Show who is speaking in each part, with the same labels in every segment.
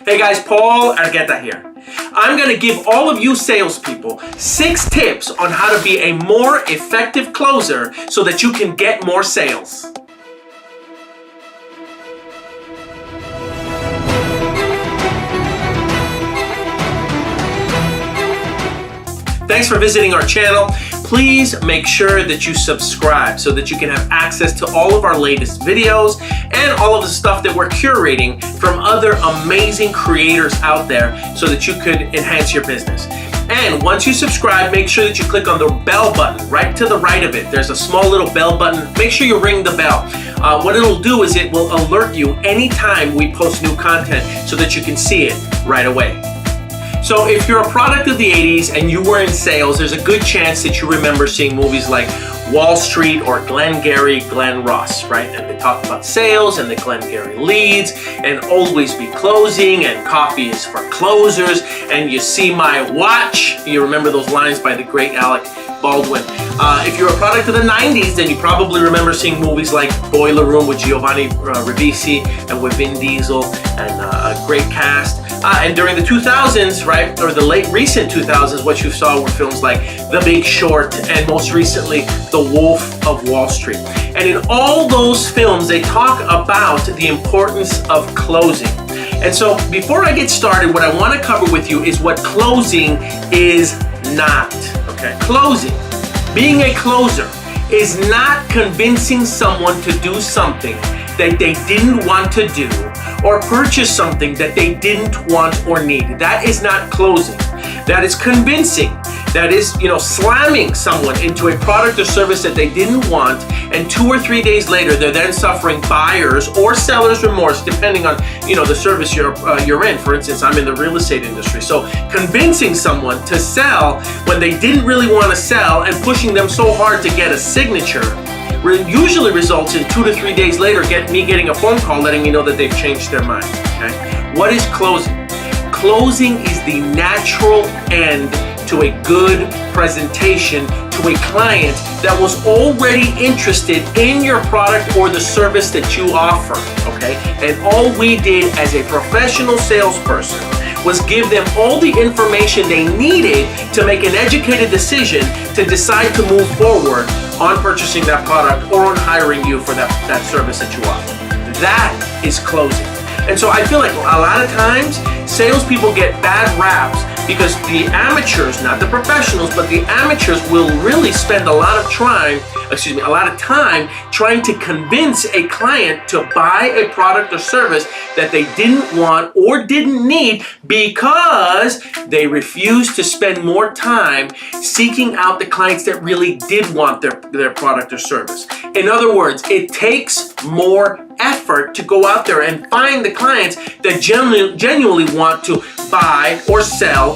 Speaker 1: Hey guys, Paul Argueta here. I'm going to give all of you salespeople 6 tips on how to be a more effective closer so that you can get more sales. Thanks for visiting our channel. Please make sure that you subscribe so that you can have access to all of our latest videos and all of the stuff that we're curating from other amazing creators out there so that you could enhance your business. And once you subscribe, make sure that you click on the bell button right to the right of it. There's a small little bell button. Make sure you ring the bell. What it'll do is it will alert you anytime we post new content so that you can see it right away. So if you're a product of the 80s and you were in sales, there's a good chance that you remember seeing movies like Wall Street or Glengarry Glen Ross, right? And they talk about sales and the Glengarry leads and always be closing and coffee is for closers and you see my watch. You remember those lines by the great Alec Baldwin. If you're a product of the 90s, then you probably remember seeing movies like Boiler Room with Giovanni Ribisi and with Vin Diesel and a great cast. And during the 2000s, right, or the late recent 2000s, what you saw were films like The Big Short and most recently The Wolf of Wall Street. And in all those films, they talk about the importance of closing. And so before I get started, what I want to cover with you is what closing is not. Okay, closing, being a closer, is not convincing someone to do something that they didn't want to do or purchase something that they didn't want or need. That is not closing. That is convincing. That is, slamming someone into a product or service that they didn't want, and 2 or 3 days later, they're then suffering buyer's or seller's remorse, depending on, the service you're in. For instance, I'm in the real estate industry. So convincing someone to sell when they didn't really want to sell and pushing them so hard to get a signature usually results in 2 to 3 days later me getting a phone call letting me know that they've changed their mind. Okay? What is closing? Closing is the natural end to a good presentation to a client that was already interested in your product or the service that you offer. Okay? And all we did as a professional salesperson was give them all the information they needed to make an educated decision to decide to move forward on purchasing that product or on hiring you for that service that you offer. That is closing. And so I feel like a lot of times salespeople get bad raps because the amateurs, not the professionals, but the amateurs will really spend a lot of time trying to convince a client to buy a product or service that they didn't want or didn't need because they refuse to spend more time seeking out the clients that really did want their product or service. In other words, it takes more effort to go out there and find the clients that genuinely want to buy or sell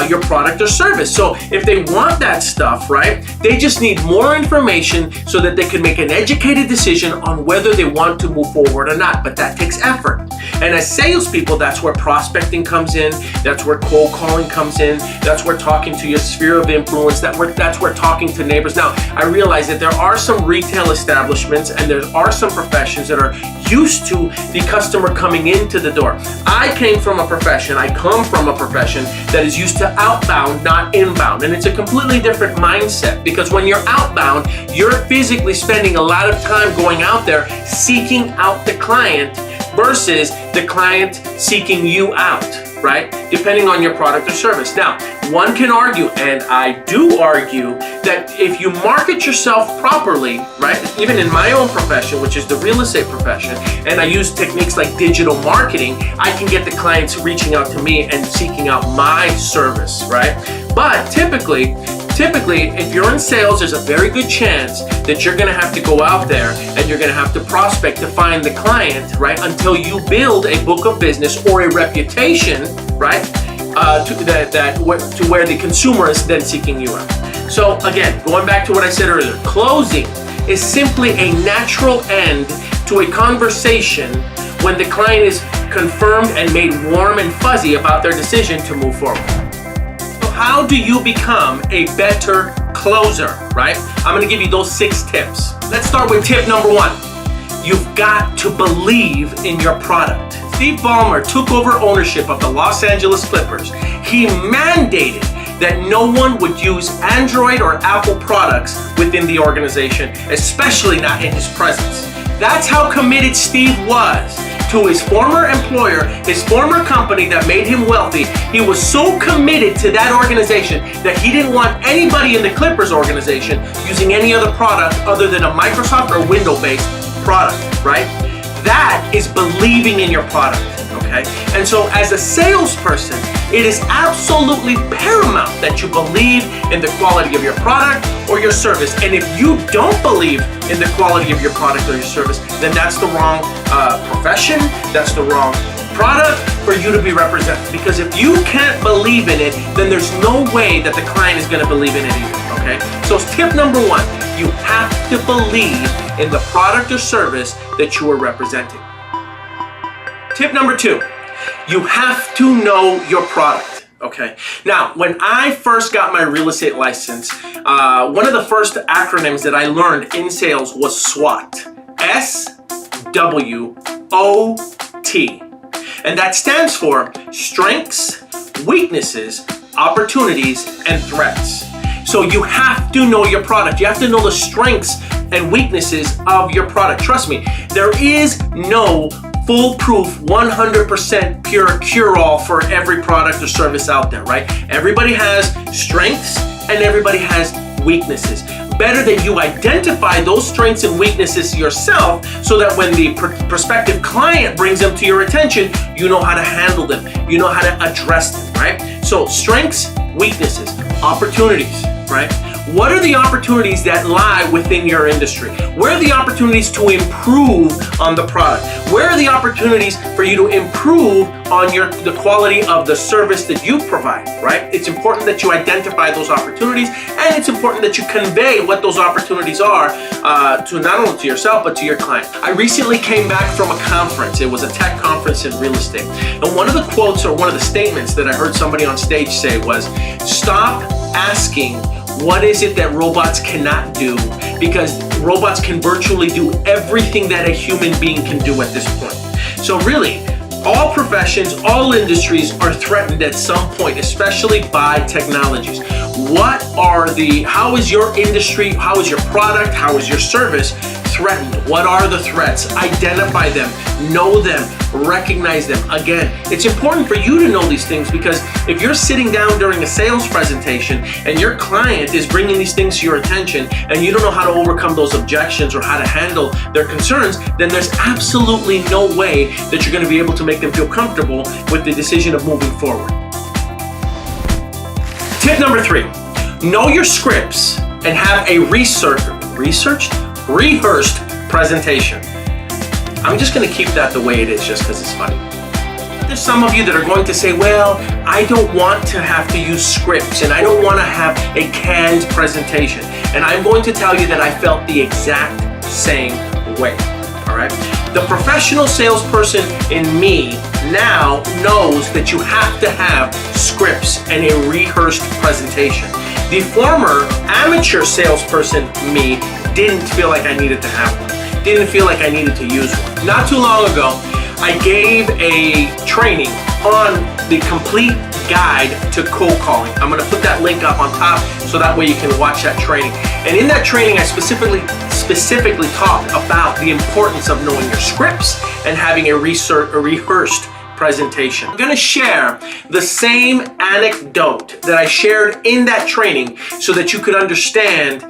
Speaker 1: your product or service. So if they want that stuff, right, they just need more information so that they can make an educated decision on whether they want to move forward or not. But that takes effort. And as salespeople, that's where prospecting comes in. That's where cold calling comes in. That's where talking to your sphere of influence. That's where talking to neighbors. Now, I realize that there are some retail establishments and there are some professions that are used to the customer coming into the door. I come from a profession that is used to outbound, not inbound. And it's a completely different mindset because when you're outbound, you're physically spending a lot of time going out there seeking out the client versus the client seeking you out, right? Depending on your product or service. Now, one can argue, and I do argue, that if you market yourself properly, right, even in my own profession, which is the real estate profession, and I use techniques like digital marketing, I can get the clients reaching out to me and seeking out my service, right? But typically, if you're in sales, there's a very good chance that you're going to have to go out there and you're going to have to prospect to find the client, right, until you build a book of business or a reputation, right, to where the consumer is then seeking you out. So again, going back to what I said earlier, closing is simply a natural end to a conversation when the client is confirmed and made warm and fuzzy about their decision to move forward. So how do you become a better closer, right? I'm going to give you those 6 tips. Let's start with tip number 1. You've got to believe in your product. Steve Ballmer took over ownership of the Los Angeles Clippers, he mandated that no one would use Android or Apple products within the organization, especially not in his presence. That's how committed Steve was to his former employer, his former company that made him wealthy. He was so committed to that organization that he didn't want anybody in the Clippers organization using any other product other than a Microsoft or Windows-based product, right? That is believing in your product, okay? And so as a salesperson, it is absolutely paramount that you believe in the quality of your product or your service. And if you don't believe in the quality of your product or your service, then that's the wrong profession, that's the wrong product for you to be represented. Because if you can't believe in it, then there's no way that the client is gonna believe in it either, okay? So tip number one, you have to believe in the product or service that you are representing. Tip number two, you have to know your product, okay? Now, when I first got my real estate license, one of the first acronyms that I learned in sales was SWOT, S-W-O-T. And that stands for strengths, weaknesses, opportunities, and threats. So you have to know your product. You have to know the strengths and weaknesses of your product. Trust me, there is no foolproof, 100% pure cure-all for every product or service out there, right? Everybody has strengths and everybody has weaknesses. Better that you identify those strengths and weaknesses yourself so that when the prospective client brings them to your attention, you know how to handle them. You know how to address them, right? So strengths, weaknesses, opportunities, right? What are the opportunities that lie within your industry? Where are the opportunities to improve on the product? Where are the opportunities for you to improve on the quality of the service that you provide, right? It's important that you identify those opportunities, and it's important that you convey what those opportunities are to not only to yourself, but to your client. I recently came back from a conference. It was a tech conference in real estate. And one of the quotes or one of the statements that I heard somebody on stage say was, stop asking what is it that robots cannot do, because robots can virtually do everything that a human being can do at this point. So really, all professions, all industries are threatened at some point, especially by technologies. How is your industry, how is your product, how is your service threatened? What are the threats? Identify them, know them, recognize them. Again, it's important for you to know these things, because if you're sitting down during a sales presentation and your client is bringing these things to your attention and you don't know how to overcome those objections or how to handle their concerns, then there's absolutely no way that you're going to be able to make them feel comfortable with the decision of moving forward. Tip number three, know your scripts and have a rehearsed presentation. I'm just going to keep that the way it is just because it's funny. There's some of you that are going to say, well, I don't want to have to use scripts and I don't want to have a canned presentation. And I'm going to tell you that I felt the exact same way. All right. The professional salesperson in me now knows that you have to have scripts and a rehearsed presentation. The former amateur salesperson me didn't feel like I needed to have one. Didn't feel like I needed to use one. Not too long ago, I gave a training on the complete guide to cold calling. I'm going to put that link up on top so that way you can watch that training. And in that training, I specifically talked about the importance of knowing your scripts and having a rehearsed presentation. I'm going to share the same anecdote that I shared in that training so that you could understand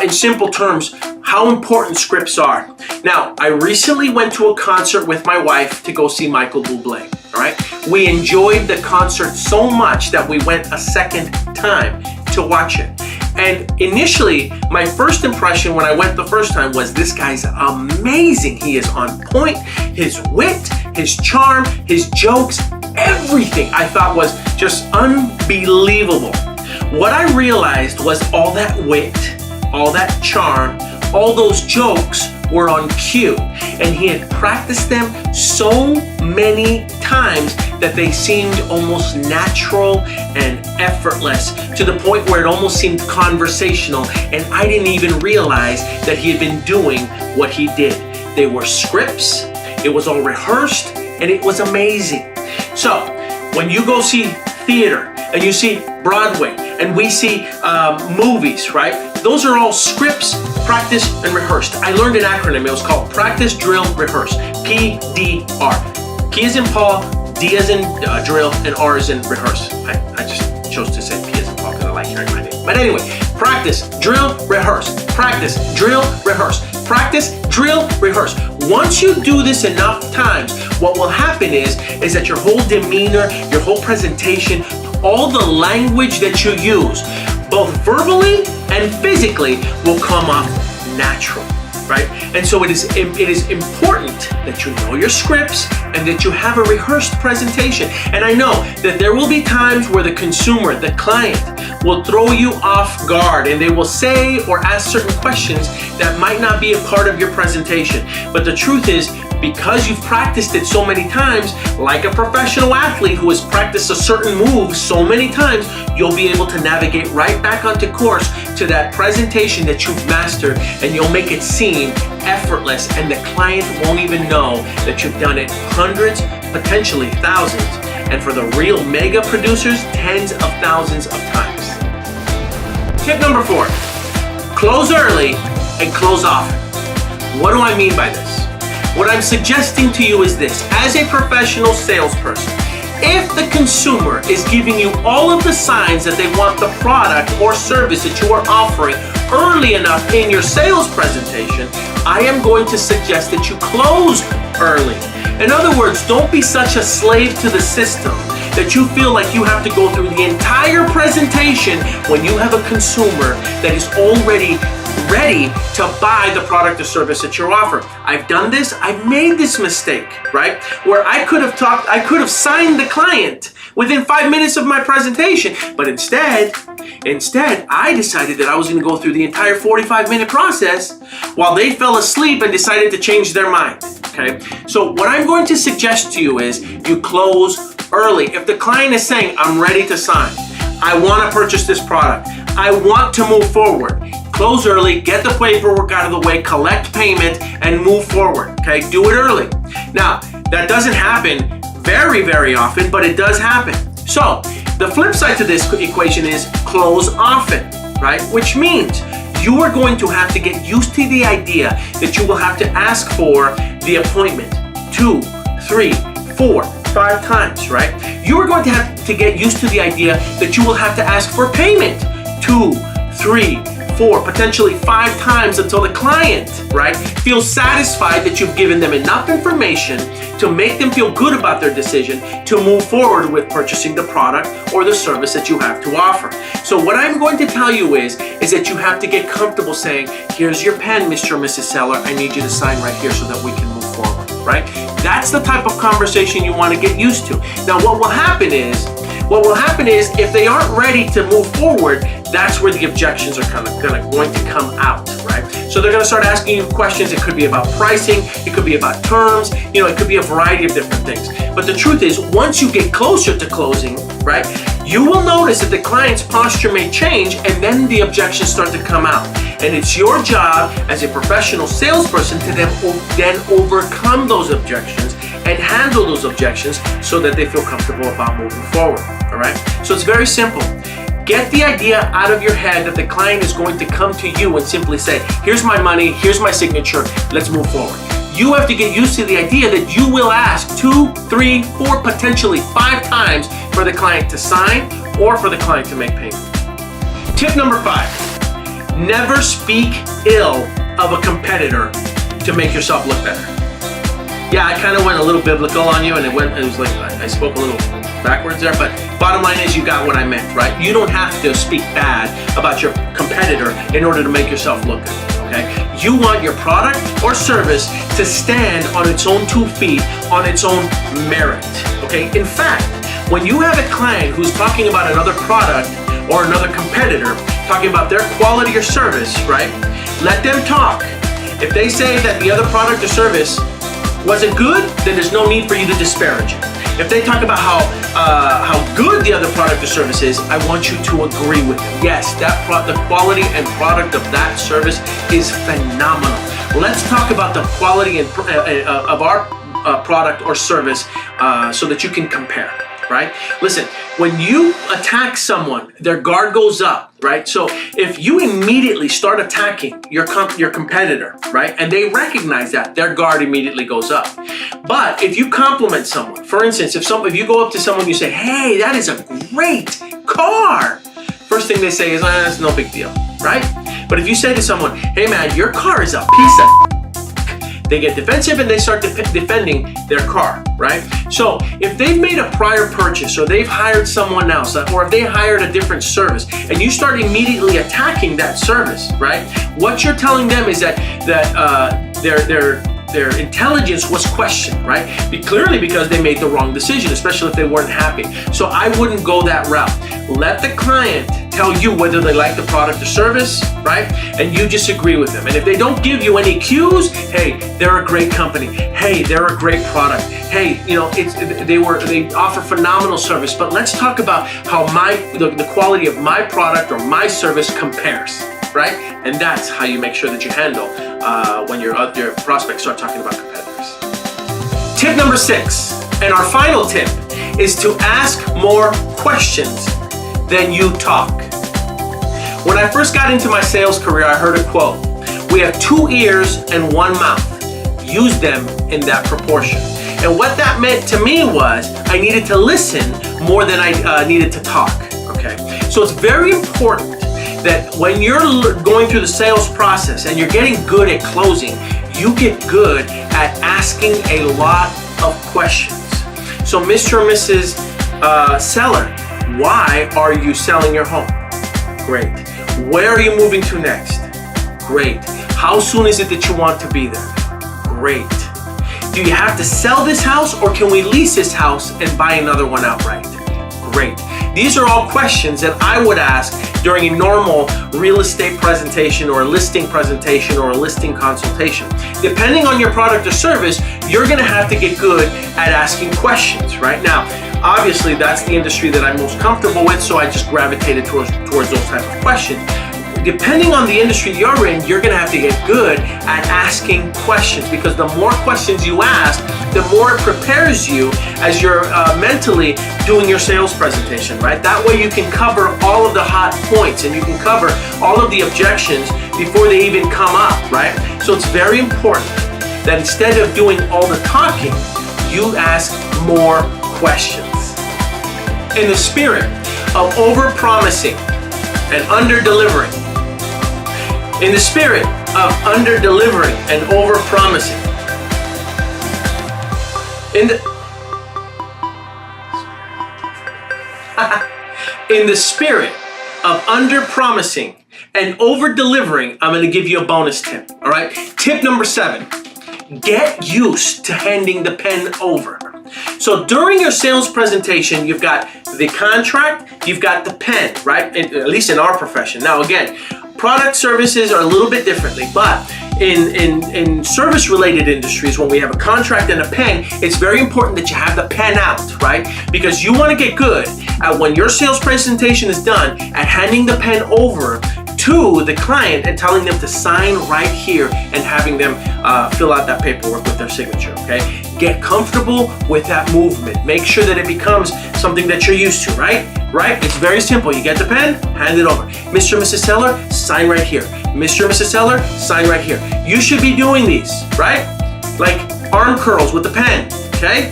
Speaker 1: in simple terms how important scripts are. Now, I recently went to a concert with my wife to go see Michael Bublé. All right, we enjoyed the concert so much that we went a second time to watch it. And initially, my first impression when I went the first time was, this guy's amazing. He is on point. His wit, his charm, his jokes, everything I thought was just unbelievable. What I realized was all that wit, all that charm, all those jokes were on cue, and he had practiced them so many times that they seemed almost natural and effortless, to the point where it almost seemed conversational, and I didn't even realize that he had been doing what he did. They were scripts, it was all rehearsed, and it was amazing. So when you go see theater and you see Broadway and we see movies, right? Those are all scripts, practice, and rehearsed. I learned an acronym. It was called Practice, Drill, Rehearse. PDR. P as in Paul, D as in drill, and R as in rehearse. I just chose to say P as in Paul because I like hearing my name. But anyway, practice, drill, rehearse. Practice, drill, rehearse. Practice, drill, rehearse. Once you do this enough times, what will happen is that your whole demeanor, your whole presentation, all the language that you use, both verbally and physically, will come off natural, right? And so it is important that you know your scripts and that you have a rehearsed presentation. And I know that there will be times where the consumer, the client, will throw you off guard and they will say or ask certain questions that might not be a part of your presentation. But the truth is, because you've practiced it so many times, like a professional athlete who has practiced a certain move so many times, you'll be able to navigate right back onto course to that presentation that you've mastered, and you'll make it seem effortless, and the client won't even know that you've done it hundreds, potentially thousands, and for the real mega producers, tens of thousands of times. Tip number 4, close early and close often. What do I mean by this? What I'm suggesting to you is this: as a professional salesperson, if the consumer is giving you all of the signs that they want the product or service that you are offering early enough in your sales presentation, I am going to suggest that you close early. In other words, don't be such a slave to the system that you feel like you have to go through the entire presentation when you have a consumer that is already ready to buy the product or service that you're offering. I've done this. I've made this mistake, right? Where I could have signed the client within 5 minutes of my presentation, but instead, I decided that I was going to go through the entire 45-minute process while they fell asleep and decided to change their mind. Okay? So what I'm going to suggest to you is you close early. If the client is saying, I'm ready to sign, I want to purchase this product, I want to move forward, close early, get the paperwork out of the way, collect payment, and move forward. Okay? Do it early. Now, that doesn't happen very, very often, but it does happen. So the flip side to this equation is close often, right? Which means you are going to have to get used to the idea that you will have to ask for the appointment 2, 3, 4, 5 times, right? You are going to have to get used to the idea that you will have to ask for payment 2, 3, 4, potentially 5 times until the client, right, feels satisfied that you've given them enough information to make them feel good about their decision to move forward with purchasing the product or the service that you have to offer. So what I'm going to tell you is that you have to get comfortable saying, here's your pen, Mr. or Mrs. Seller, I need you to sign right here so that we can move forward, right? That's the type of conversation you want to get used to. Now what will happen is if they aren't ready to move forward, that's where the objections are going to come out, right? So they're going to start asking you questions. It could be about pricing, it could be about terms, it could be a variety of different things. But the truth is, once you get closer to closing, right, you will notice that the client's posture may change, and then the objections start to come out. And it's your job as a professional salesperson to then overcome those objections and handle those objections so that they feel comfortable about moving forward, all right? So it's very simple. Get the idea out of your head that the client is going to come to you and simply say, here's my money, here's my signature, let's move forward. You have to get used to the idea that you will ask 2, 3, 4, potentially 5 times for the client to sign or for the client to make payment. Tip number 5, never speak ill of a competitor to make yourself look better. Yeah, I kind of went a little biblical on you, and it was like I spoke a little backwards there, but bottom line is you got what I meant, right? You don't have to speak bad about your competitor in order to make yourself look good, okay? You want your product or service to stand on its own 2 feet, on its own merit, okay? In fact, when you have a client who's talking about another product or another competitor, talking about their quality or service, right? Let them talk. If they say that the other product or service wasn't good, then there's no need for you to disparage it. If they talk about how good the other product or service is, I want you to agree with them. Yes, the quality and product of that service is phenomenal. Let's talk about the quality of our product or service so that you can compare, right? Listen, when you attack someone, their guard goes up, right? So if you immediately start attacking your competitor, right, and they recognize that, their guard immediately goes up. But if you compliment someone, for instance, if you go up to someone, you say, "Hey, that is a great car," first thing they say is, "It's no big deal," right? But if you say to someone, "Hey man, your car is a piece of," they get defensive and they start defending their car, right? So if they've made a prior purchase, or they've hired someone else, or if they hired a different service, and you start immediately attacking that service, right? What you're telling them is that their intelligence was questioned, right? Clearly because they made the wrong decision, especially if they weren't happy. So I wouldn't go that route. Let the client tell you whether they like the product or service, right? And you just agree with them. And if they don't give you any cues, hey, they're a great company. Hey, they're a great product. Hey, they offer phenomenal service. But let's talk about how the quality of my product or my service compares, right? And that's how you make sure that you handle when your prospects start talking about competitors. Tip number 6, and our final tip, is to ask more questions than you talk. When I first got into my sales career, I heard a quote: "We have 2 ears and 1 mouth. Use them in that proportion." And what that meant to me was I needed to listen more than I needed to talk, okay? So it's very important that when you're going through the sales process and you're getting good at closing, you get good at asking a lot of questions. So Mr. and Mrs. Seller, why are you selling your home? Great. Where are you moving to next? Great. How soon is it that you want to be there? Great. Do you have to sell this house, or can we lease this house and buy another one outright? Great. These are all questions that I would ask during a normal real estate presentation, or a listing presentation, or a listing consultation. Depending on your product or service, you're gonna have to get good at asking questions, right? Now, obviously that's the industry that I'm most comfortable with, so I just gravitated towards those type of questions. Depending on the industry you're in, you're gonna have to get good at asking questions, because the more questions you ask, the more it prepares you as you're mentally doing your sales presentation, right? That way you can cover all of the hot points, and you can cover all of the objections before they even come up, right? So it's very important that instead of doing all the talking, you ask more questions. In the spirit of over-promising and under-delivering, in the spirit of under-delivering and over-promising, in the spirit of under-promising and over-delivering, I'm going to give you a bonus tip, all right? Tip number 7, get used to handing the pen over. So during your sales presentation, you've got the contract, you've got the pen, right? At least in our profession. Now again, product services are a little bit differently, but in service-related industries, when we have a contract and a pen, it's very important that you have the pen out, right? Because you want to get good at, when your sales presentation is done, at handing the pen over to the client and telling them to sign right here and having them fill out that paperwork with their signature, okay? Get comfortable with that movement. Make sure that it becomes something that you're used to, right? Right? It's very simple. You get the pen, hand it over. Mr. and Mrs. Seller, sign right here. Mr. and Mrs. Seller, sign right here. You should be doing these, right? Like arm curls with the pen, okay?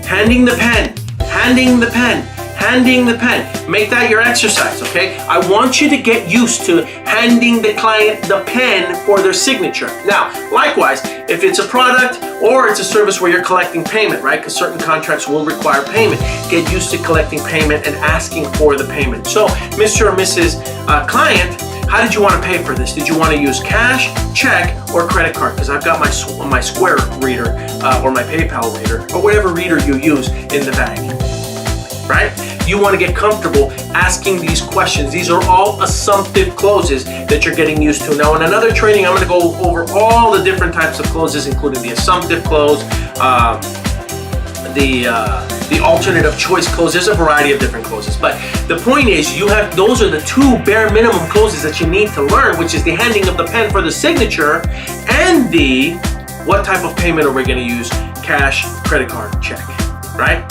Speaker 1: Handing the pen, handing the pen, handing the pen. Make that your exercise, okay? I want you to get used to handing the client the pen for their signature. Now, likewise, if it's a product or it's a service where you're collecting payment, right? Because certain contracts will require payment. Get used to collecting payment and asking for the payment. So, Mr. or Mrs. Client, how did you want to pay for this? Did you want to use cash, check, or credit card? Because I've got my Square reader or my PayPal reader, or whatever reader you use in the bag, right? You want to get comfortable asking these questions. These are all assumptive closes that you're getting used to. Now, in another training, I'm going to go over all the different types of closes, including the assumptive close, the alternative choice close. There's a variety of different closes, but the point is, those are the 2 bare minimum closes that you need to learn, which is the handing of the pen for the signature and the what type of payment are we going to use? cash, credit card, check, right?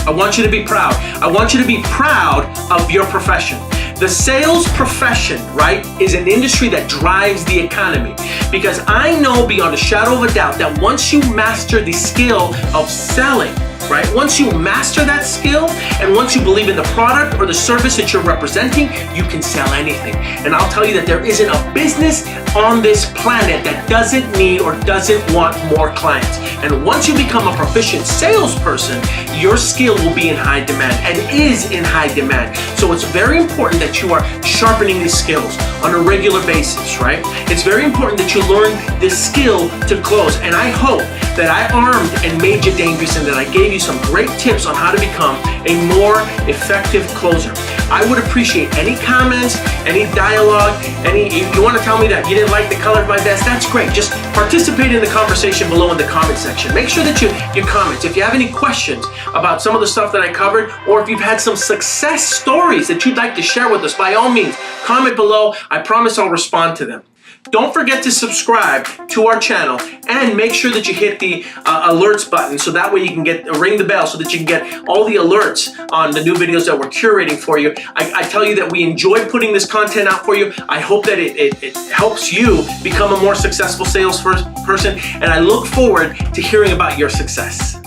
Speaker 1: I want you to be proud. I want you to be proud of your profession. The sales profession, right, is an industry that drives the economy. Because I know beyond a shadow of a doubt that once you master the skill of selling, right, once you master that skill and once you believe in the product or the service that you're representing, you can sell anything. And I'll tell you that there isn't a business on this planet that doesn't need or doesn't want more clients. And once you become a proficient salesperson, your skill will be in high demand and is in high demand. So it's very important that you are sharpening these skills on a regular basis, right? It's very important that you learn this skill to close. And I hope that I armed and made you dangerous and that I gave you some great tips on how to become a more effective closer. I would appreciate any comments, any dialogue, if you want to tell me that you didn't like the color of my vest, that's great. Just participate in the conversation below in the comment section. Make sure that you comment. If you have any questions about some of the stuff that I covered, or if you've had some success stories that you'd like to share with us, by all means, comment below. I promise I'll respond to them. Don't forget to subscribe to our channel and make sure that you hit the alerts button so that way you can ring the bell so that you can get all the alerts on the new videos that we're curating for you. I tell you that we enjoy putting this content out for you. I hope that it helps you become a more successful salesperson, and I look forward to hearing about your success.